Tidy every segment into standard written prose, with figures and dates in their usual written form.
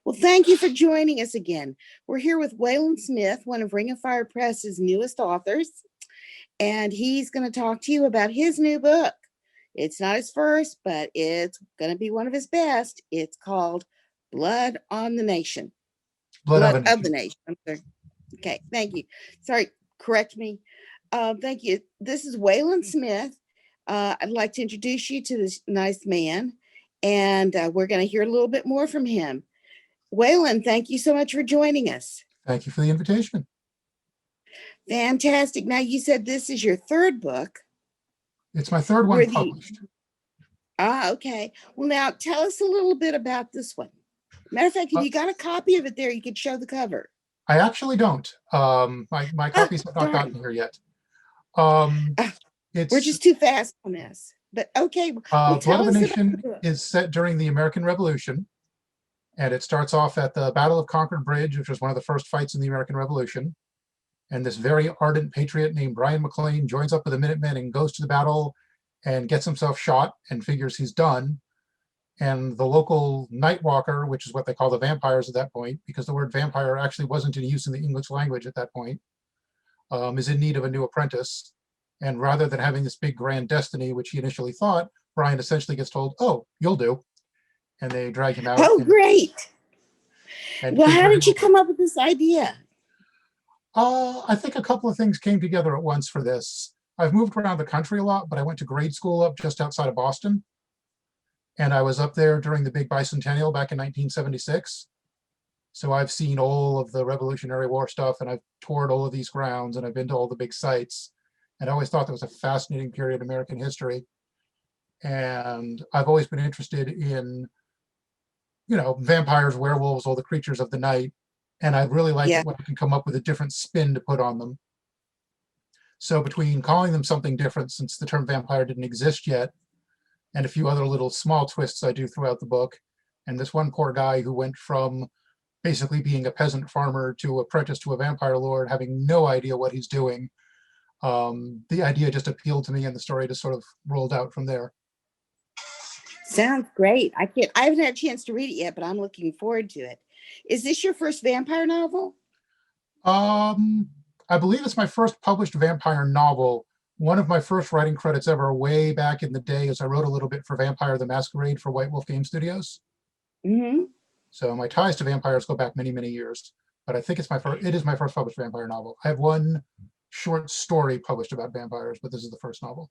Well, thank you for joining us again. We're here with Wayland Smith, one of Ring of Fire Press's newest authors, and he's going to talk to you about his new book. It's not his first, but it's going to be one of his best. It's called Blood on the Nation. Blood of the Nation. I'm sorry. Okay, thank you. Sorry, correct me. Thank you. This is Wayland Smith. I'd like to introduce you to this nice man, and we're going to hear a little bit more from him. Wayland, thank you so much for joining us. Thank you for the invitation. Fantastic. Now, you said this is your third book. It's my third one published. Okay. Well, now tell us a little bit about this one. Matter of fact, if you got a copy of it there, you could show the cover. I actually don't. My copies have not gotten here yet. We're just too fast on this. But okay. Well, Blood of the Nation is set during the American Revolution. And it starts off at the Battle of Concord Bridge, which was one of the first fights in the American Revolution. And this very ardent patriot named Brian McLean joins up with the Minutemen and goes to the battle and gets himself shot and figures he's done. And the local night walker, which is what they call the vampires at that point, because the word vampire actually wasn't in use in the English language at that point, is in need of a new apprentice. And rather than having this big grand destiny, which he initially thought, Brian essentially gets told, "Oh, you'll do." And they drag him out. Oh, great. Well, how did you come up with this idea? I think a couple of things came together at once for this. I've moved around the country a lot, but I went to grade school up just outside of Boston. And I was up there during the big bicentennial back in 1976. So I've seen all of the Revolutionary War stuff, and I've toured all of these grounds, and I've been to all the big sites. And I always thought that was a fascinating period of American history. And I've always been interested in, you know, vampires, werewolves, all the creatures of the night. And I really like it when I can come up with a different spin to put on them. So between calling them something different, since the term vampire didn't exist yet, and a few other little small twists I do throughout the book, and this one poor guy who went from basically being a peasant farmer to apprentice to a vampire lord, having no idea what he's doing. The idea just appealed to me, and the story just sort of rolled out from there. Sounds great. I haven't had a chance to read it yet, but I'm looking forward to it. Is this your first vampire novel? I believe it's my first published vampire novel. One of my first writing credits ever, way back in the day, is I wrote a little bit for Vampire the Masquerade for White Wolf Game Studios. Mm-hmm. So my ties to vampires go back many, many years. But I think it is my first published vampire novel. I have one short story published about vampires, but this is the first novel.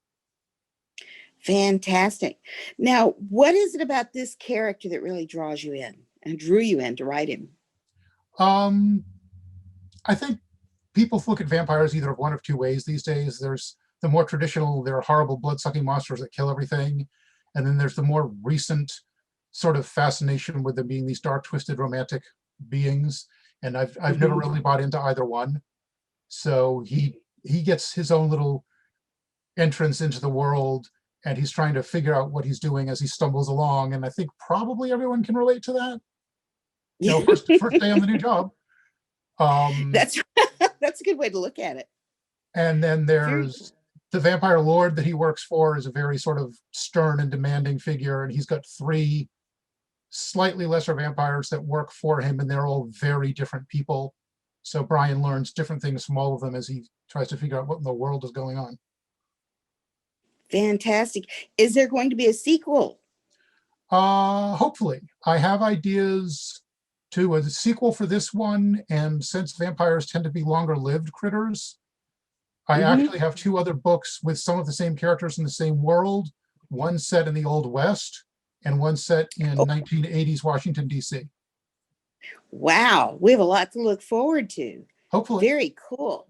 Fantastic. Now, what is it about this character that really draws you in and drew you in to write him? I think people look at vampires either of one of two ways these days. There's the more traditional, they're horrible blood-sucking monsters that kill everything. And then there's the more recent sort of fascination with them being these dark, twisted, romantic beings. And I've never really bought into either one. So he gets his own little entrance into the world, and he's trying to figure out what he's doing as he stumbles along. And I think probably everyone can relate to that. You know, first day on the new job. That's a good way to look at it. And then there's the vampire lord that he works for is a very sort of stern and demanding figure. And he's got 3 slightly lesser vampires that work for him, and they're all very different people. So Brian learns different things from all of them as he tries to figure out what in the world is going on. Fantastic. Is there going to be a sequel? Hopefully. I have ideas to a sequel for this one, and since vampires tend to be longer lived critters, I actually have 2 other books with some of the same characters in the same world, one set in the Old West and one set in 1980s Washington, D.C. Wow, we have a lot to look forward to. Hopefully. Very cool.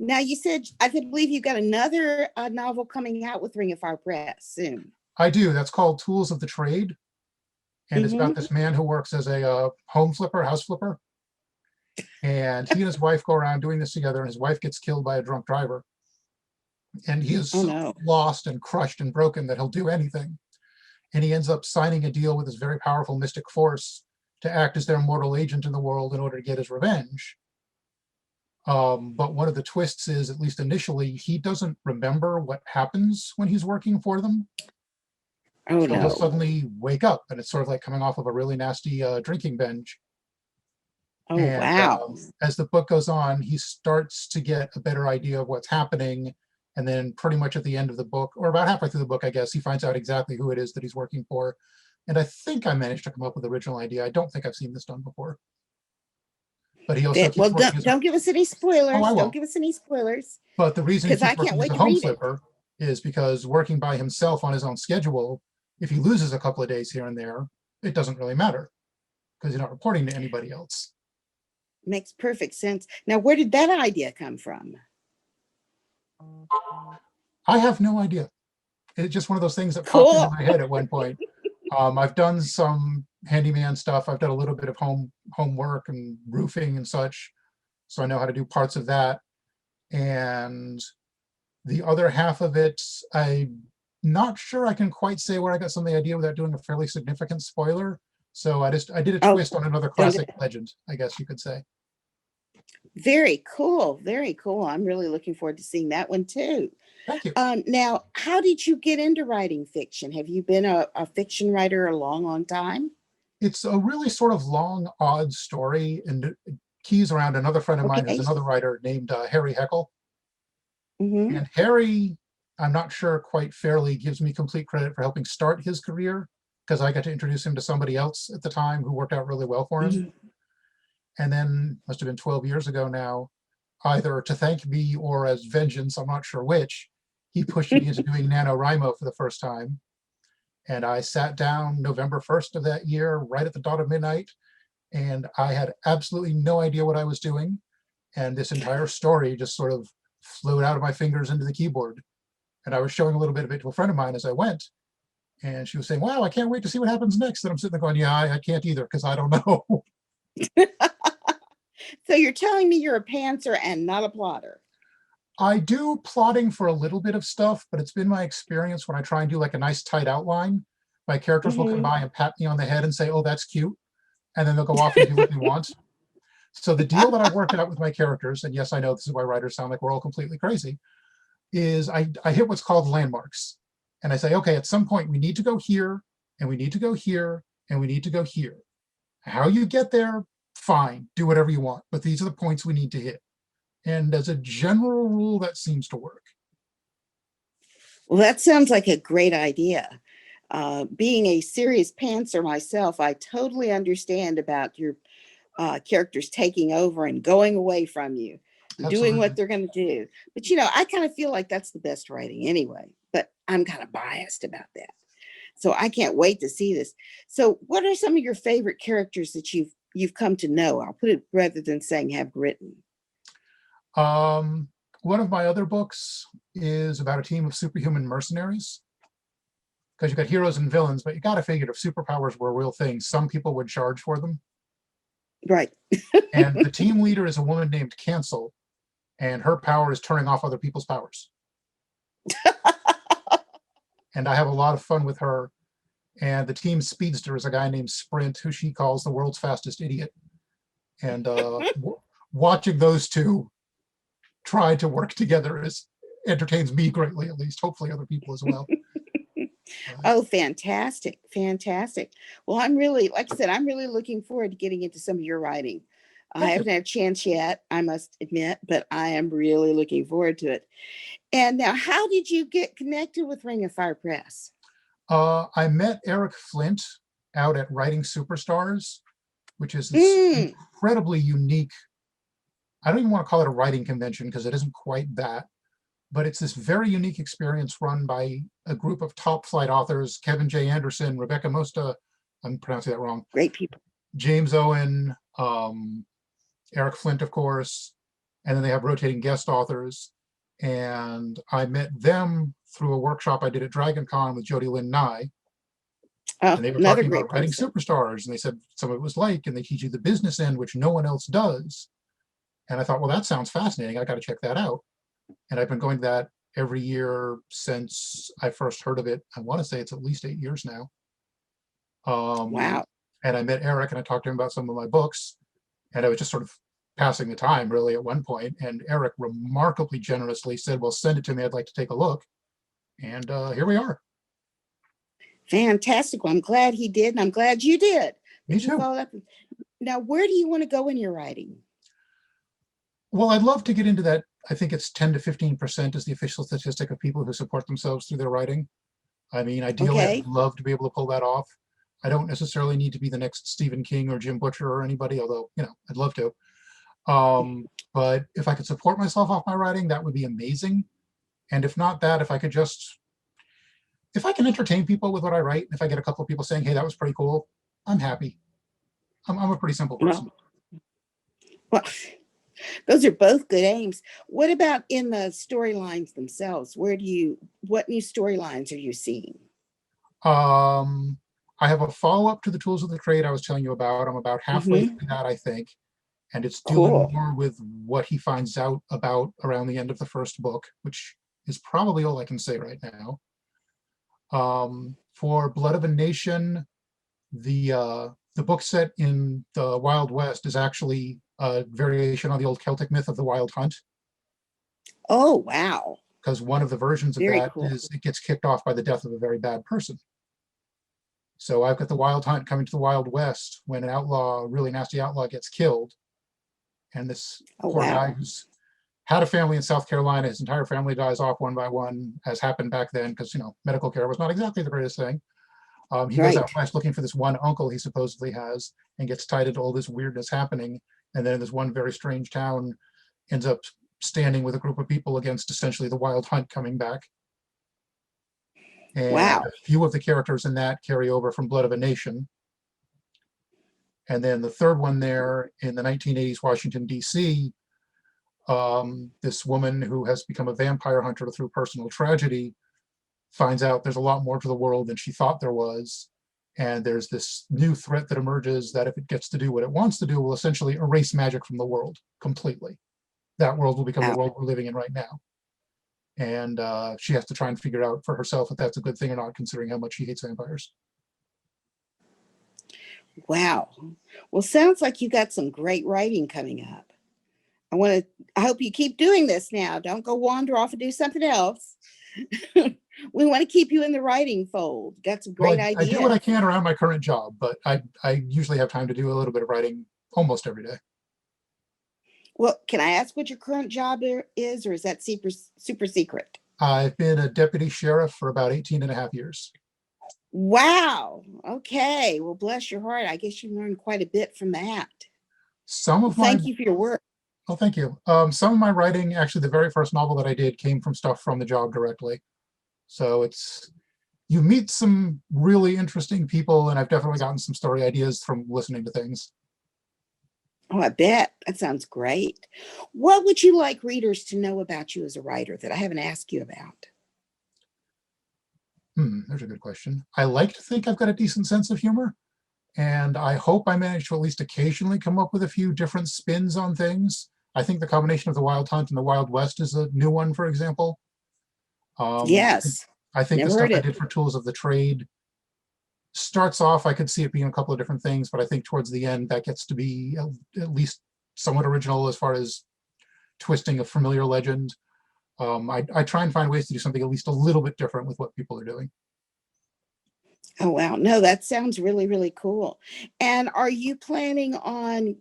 Now, you said, I believe you've got another novel coming out with Ring of Fire Press soon. I do. That's called Tools of the Trade. And it's about this man who works as a house flipper. And he and his wife go around doing this together, and his wife gets killed by a drunk driver. And he is so lost and crushed and broken that he'll do anything. And he ends up signing a deal with this very powerful mystic force to act as their mortal agent in the world in order to get his revenge. But one of the twists is, at least initially, he doesn't remember what happens when he's working for them. Oh So he'll no. suddenly wake up, and it's sort of like coming off of a really nasty drinking binge. Oh And wow. as the book goes on, he starts to get a better idea of what's happening. And then pretty much at the end of the book, or about halfway through the book, I guess, he finds out exactly who it is that he's working for. And I think I managed to come up with the original idea. I don't think I've seen this done before. But he also Well, keeps working as a, don't give us any oh, I spoilers. Don't won't. give us any spoilers But the reason he because I keeps can't working as wait a to home read it. flipper is because working by himself on his own schedule, if he loses a couple of days here and there, it doesn't really matter because he's not reporting to anybody else. Makes perfect sense. Now, where did that idea come from? I have no idea. It's just one of those things that popped into Cool. my head at one point. I've done some handyman stuff. I've done a little bit of homework and roofing and such, so I know how to do parts of that. And the other half of it, I'm not sure I can quite say where I got some of the idea without doing a fairly significant spoiler. So I did a Oh, twist on another don't do classic legend, I guess you could say. very cool. Very cool. I'm really looking forward to seeing that one too. Thank you. Now, how did you get into writing fiction? Have you been a fiction writer a long, long time? It's a really sort of long, odd story, and it keys around another friend of mine who's Okay. another writer named Harry Heckel. Mm-hmm. And Harry, I'm not sure quite fairly gives me complete credit for helping start his career because I got to introduce him to somebody else at the time who worked out really well for him. Mm-hmm. And then, must have been 12 years ago now, either to thank me or as vengeance, I'm not sure which, he pushed me into doing NaNoWriMo for the first time. And I sat down November 1st of that year, right at the dot of midnight, and I had absolutely no idea what I was doing. And this entire story just sort of flew out of my fingers into the keyboard. And I was showing a little bit of it to a friend of mine as I went. And she was saying, wow, I can't wait to see what happens next. And I'm sitting there going, yeah, I can't either because I don't know. So you're telling me you're a pantser and not a plotter? I do plotting for a little bit of stuff, but it's been my experience when I try and do like a nice tight outline, my characters will come Mm-hmm. by and pat me on the head and say, oh, that's cute. And then they'll go off and do what they want. So the deal that I've worked out with my characters, and yes, I know this is why writers sound like we're all completely crazy, is I hit what's called landmarks. And I say, okay, at some point we need to go here, and we need to go here, and we need to go here. How you get there, fine, do whatever you want. But these are the points we need to hit. And as a general rule, that seems to work. Well, that sounds like a great idea. Being a serious pantser myself, I totally understand about your characters taking over and going away from you, doing what Absolutely. they're going to do. But I kind of feel like that's the best writing anyway. But I'm kind of biased about that, so I can't wait to see this. So, what are some of your favorite characters that you've come to know? I'll put it rather than saying have written. Um, One of my other books is about a team of superhuman mercenaries. Because you've got heroes and villains, but you got to figure if superpowers were a real thing, some people would charge for them. Right. And the team leader is a woman named Cancel, and her power is turning off other people's powers. And I have a lot of fun with her. And the team speedster is a guy named Sprint, who she calls the world's fastest idiot. And watching those two try to work together entertains me greatly, at least. Hopefully, other people as well. Oh, fantastic. Fantastic. Well, I'm really, like I said, I'm really looking forward to getting into some of your writing. I Thank you. haven't had a chance yet, I must admit, but I am really looking forward to it. And now, how did you get connected with Ring of Fire Press? I met Eric Flint out at Writing Superstars, which is this Mm, incredibly unique. I don't even want to call it a writing convention because it isn't quite that, but it's this very unique experience run by a group of top flight authors: Kevin J. Anderson, Rebecca Mosta, I'm pronouncing that wrong, great people. James Owen, Eric Flint, of course, and then they have rotating guest authors. And I met them through a workshop I did at Dragon Con with Jody Lynn Nye. Oh, And they were another talking great about writing person. superstars. And they said some of it was like, and they teach you the business end, which no one else does. And I thought, well, that sounds fascinating. I got to check that out. And I've been going to that every year since I first heard of it. I want to say it's at least 8 years now. Wow. And I met Eric and I talked to him about some of my books. And I was just sort of passing the time really at one point. And Eric remarkably generously said, well, send it to me. I'd like to take a look. And here we are. Fantastic. Well, I'm glad he did, and I'm glad you did. Me That you too. followed up. Now, where do you want to go in your writing? Well, I'd love to get into that. I think it's 10 to 15% is the official statistic of people who support themselves through their writing. I mean, ideally, I'd Okay. love to be able to pull that off. I don't necessarily need to be the next Stephen King or Jim Butcher or anybody, although, I'd love to. But if I could support myself off my writing, that would be amazing. And if not that, if I can entertain people with what I write, if I get a couple of people saying, hey, that was pretty cool, I'm happy. I'm a pretty simple person. Well, those are both good aims. What about in the storylines themselves? What new storylines are you seeing? I have a follow-up to the Tools of the Trade I was telling you about. I'm about halfway Mm-hmm. through that, I think. And it's dealing Cool. more with what he finds out about around the end of the first book, which is probably all I can say right now. For Blood of a Nation, the book set in the Wild West is actually a variation on the old Celtic myth of the Wild Hunt, Oh, wow. because one of the versions of Very that cool. is it gets kicked off by the death of a very bad person. So I've got the Wild Hunt coming to the Wild West when an outlaw, a really nasty outlaw, gets killed. And this Oh, poor guy wow. who's had a family in South Carolina, his entire family dies off one by one, as happened back then, because medical care was not exactly the greatest thing. He goes out Right. west looking for this one uncle he supposedly has and gets tied into all this weirdness happening. And then in this one very strange town, ends up standing with a group of people against essentially the Wild Hunt coming back. And Wow. a few of the characters in that carry over from Blood of a Nation. And then the third one there in the 1980s Washington, D.C., this woman who has become a vampire hunter through personal tragedy finds out there's a lot more to the world than she thought there was. And there's this new threat that emerges that if it gets to do what it wants to do, will essentially erase magic from the world completely. That world will become the Wow. world we're living in right now. And she has to try and figure out for herself if that's a good thing or not, considering how much she hates vampires. Wow. Well, sounds like you got some great writing coming up. I hope you keep doing this now. Don't go wander off and do something else. We want to keep you in the writing fold. Got some Well, great I do what I ideas. can around my current job, but I usually have time to do a little bit of writing almost every day. Well, can I ask what your current job is, or is that super secret? I've been a deputy sheriff for about 18 and a half years. Wow. Okay. Well, bless your heart. I guess you learned quite a bit from that. Some Well, of my, thank you for your work. oh, thank you. Some of my writing, actually, the very first novel that I did came from stuff from the job directly. So you meet some really interesting people, and I've definitely gotten some story ideas from listening to things. Oh, I bet. That sounds great. What would you like readers to know about you as a writer that I haven't asked you about? There's a good question. I like to think I've got a decent sense of humor, and I hope I manage to at least occasionally come up with a few different spins on things. I think the combination of the Wild Hunt and the Wild West is a new one, for example. Um, Yes. I think the Never stuff heard I it. did for Tools of the Trade starts off, I could see it being a couple of different things, but I think towards the end that gets to be at least somewhat original as far as twisting a familiar legend. I try and find ways to do something at least a little bit different with what people are doing. Oh, wow. No, that sounds really, really cool. And are you planning on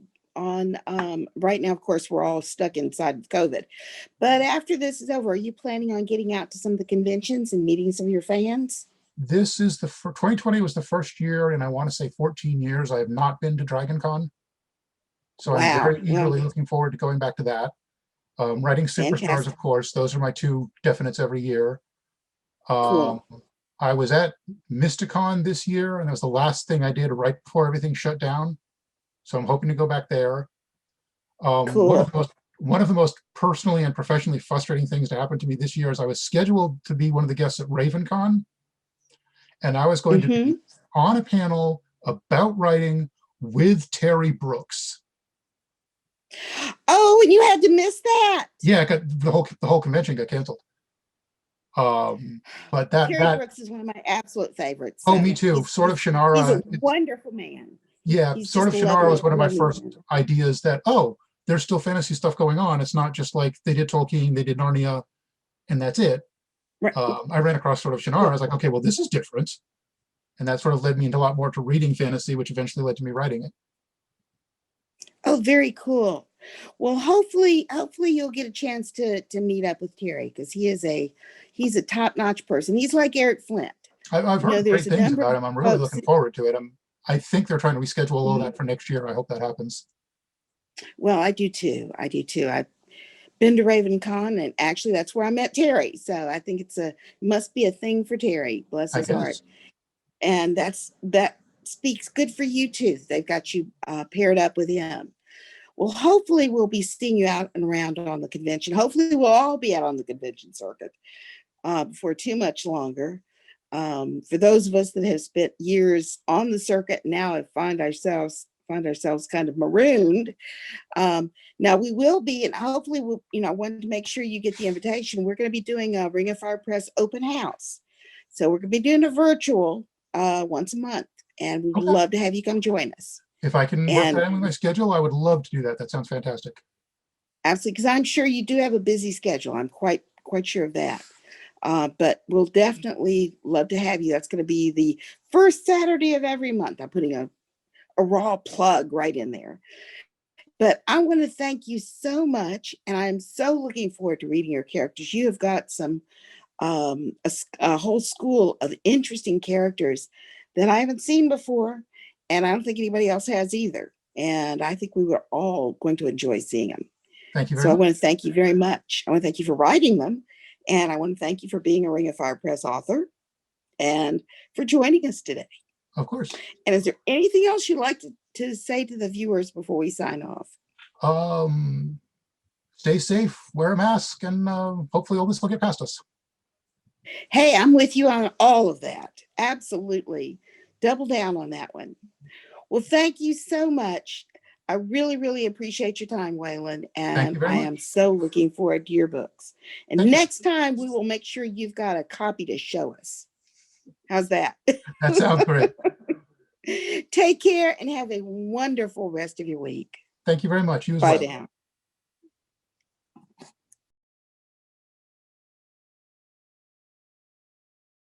right now, of course, we're all stuck inside of COVID, but after this is over, are you planning on getting out to some of the conventions and meeting some of your fans? This is 2020 was the first year, and I want to say 14 years I have not been to Dragon Con. So I'm Wow. very Well, eagerly looking forward to going back to that. Writing Superstars, fantastic. of course, those are my two definites every year. Um, Cool. I was at Mysticon this year, and that was the last thing I did right before everything shut down. So I'm hoping to go back there. Um, one of Cool. the most one of the most personally and professionally frustrating things to happen to me this year is I was scheduled to be one of the guests at RavenCon, and I was going to be Mm-hmm. on a panel about writing with Terry Brooks. Oh, and you had to miss that. Yeah, the whole convention got canceled. But Terry that Brooks is one of my absolute favorites. oh, me So too. Sort of he's a Shannara. wonderful man. Yeah, He's sort just of a Shannara was lovely, one of my lovely first man. ideas that, oh, there's still fantasy stuff going on. It's not just like they did Tolkien, they did Narnia, and that's it. Right. I ran across sort of Shannara. I Well, was like, okay, well, this is different. And that sort of led me into a lot more to reading fantasy, which eventually led to me writing it. Oh, very cool. Well, hopefully you'll get a chance to meet up with Terry, because he's a top-notch person. He's like Eric Flint. I've heard great There's a things number about of him. I'm really folks. looking forward to it. I think they're trying to reschedule all Mhm. that for next year. I hope that happens. Well, I do too. I do too. I've been to Raven Con, and actually that's where I met Terry. So I think must be a thing for Terry, bless I his heart. guess. And that speaks good for you too. They've got you paired up with him. Well, hopefully we'll be seeing you out and around on the convention. Hopefully we'll all be out on the convention circuit before too much longer. For those of us that have spent years on the circuit, now have find ourselves kind of marooned. Now we will be, and hopefully we'll, I wanted to make sure you get the invitation. We're going to be doing a Ring of Fire Press open house. So we're going to be doing a virtual once a month, and we would Okay. love to have you come join us. If I can work And that in with my schedule, I would love to do that. That sounds fantastic. absolutely, because I'm sure you do have a busy schedule. I'm quite sure of that. But we'll definitely love to have you. That's going to be the first Saturday of every month. I'm putting a raw plug right in there. But I want to thank you so much, and I'm so looking forward to reading your characters. You have got some a whole school of interesting characters that I haven't seen before, and I don't think anybody else has either. And I think we were all going to enjoy seeing them. Thank you very So I much. want to thank you very much. I want to thank you for writing them, and I want to thank you for being a Ring of Fire Press author and for joining us today. Of course. And is there anything else you'd like to say to the viewers before we sign off? Stay safe, wear a mask, and hopefully all this will get past us. Hey, I'm with you on all of that. Absolutely. Double down on that one. Well, thank you so much. I really, really appreciate your time, Wayland, Thank you and very I am much. so looking forward to your books. And Thank you. next time we will make sure you've got a copy to show us. How's that? That sounds great. Take care and have a wonderful rest of your week. Thank you very much. You as Bye well. now.